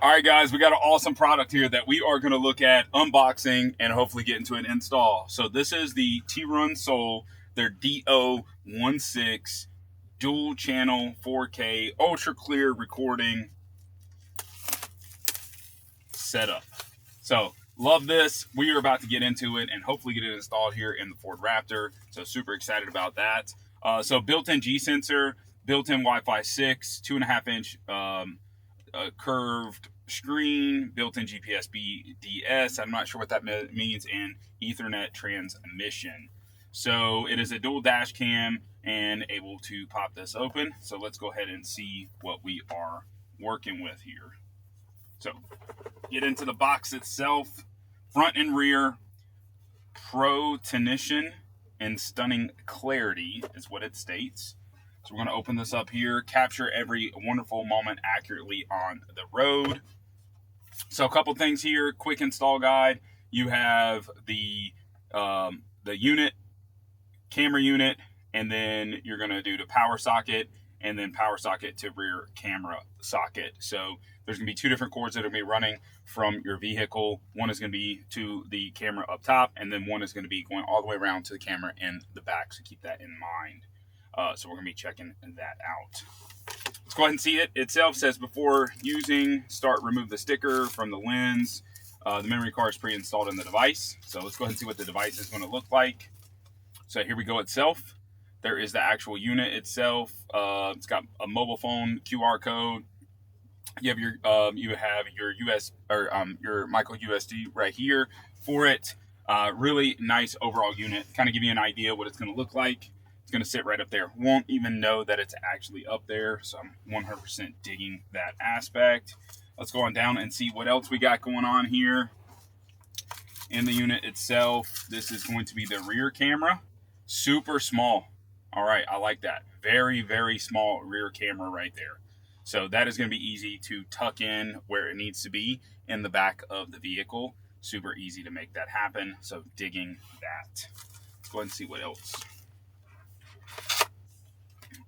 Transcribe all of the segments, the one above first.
All right, guys, we got an awesome product here that we are going to look at unboxing and hopefully get into an install. So this is the TERUNSOUl, their DO16 dual channel 4K ultra clear recording setup. So love this. We are about to get into it and hopefully get it installed here in the Ford Raptor. So super excited about that. So built-in G sensor, built-in Wi-Fi 6, 2.5-inch curved screen, built-in GPS BDS. I'm not sure what that means, and Ethernet transmission. So it is a dual dash cam and able to pop this open. So let's go ahead and see what we are working with here. So get into the box itself. Front and rear, pro tension and stunning clarity is what it states. So we're going to open this up here, capture every wonderful moment accurately on the road. So a couple things here, quick install guide. You have the unit, camera unit, and then you're going to do the power socket, and then power socket to rear camera socket. So there's going to be two different cords that are going to be running from your vehicle. One is going to be to the camera up top, and then one is going to be going all the way around to the camera in the back. So keep that in mind. So we're going to be checking that out. Let's go ahead and see it. Itself says before using, remove the sticker from the lens. The memory card is pre-installed in the device. So let's go ahead and see what the device is going to look like. So here we go itself. There is the actual unit itself. It's got a mobile phone QR code. You have your US or your micro USB right here for it. Really nice overall unit. Kind of give you an idea what it's going to look like. It's going to sit right up there. Won't even know that it's actually up there. So I'm 100% digging that aspect. Let's go on down and see what else we got going on here. In the unit itself, this is going to be the rear camera. Super small. All right, I like that. Very, very small rear camera right there. So that is going to be easy to tuck in where it needs to be in the back of the vehicle. Super easy to make that happen. So digging that. Let's go ahead and see what else.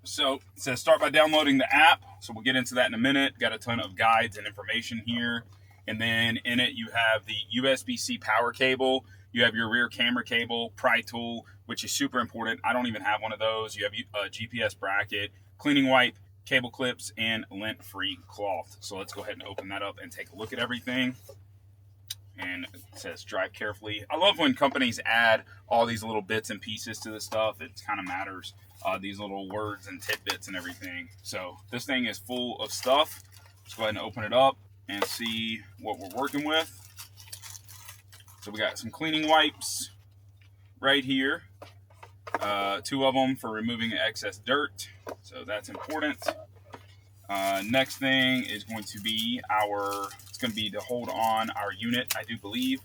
So it says start by downloading the app. So we'll get into that in a minute. Got a ton of guides and information here. And then in it, you have the USB-C power cable. You have your rear camera cable, pry tool, which is super important. I don't even have one of those. You have a GPS bracket, cleaning wipe, cable clips, and lint-free cloth. So let's go ahead and open that up and take a look at everything. And it says drive carefully. I love when companies add all these little bits and pieces to the stuff. It kind of matters. These little words and tidbits and everything. So this thing is full of stuff. Let's go ahead and open it up and see what we're working with. So we got some cleaning wipes right here. Two of them for removing excess dirt. So that's important. Next thing is going to be it's going to be to hold on our unit, I do believe.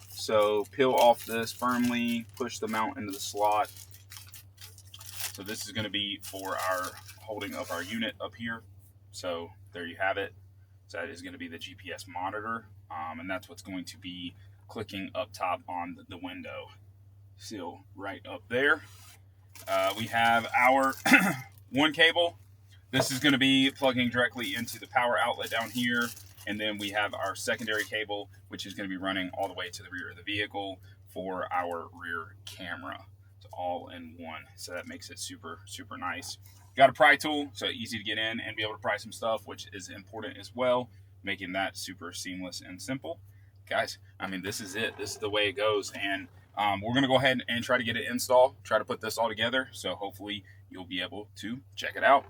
So peel off this firmly, push the mount into the slot. So this is going to be for our holding of our unit up here. So there you have it. So that is going to be the GPS monitor. And that's what's going to be clicking up top on the window. Seal right up there. We have our one cable. This is going to be plugging directly into the power outlet down here. And then we have our secondary cable, which is going to be running all the way to the rear of the vehicle for our rear camera. It's all in one. So that makes it super, super nice. Got a pry tool, so easy to get in and be able to pry some stuff, which is important as well, making that super seamless and simple. Guys, I mean, this is it. This is the way it goes. And we're going to go ahead and try to get it installed, try to put this all together. So hopefully you'll be able to check it out.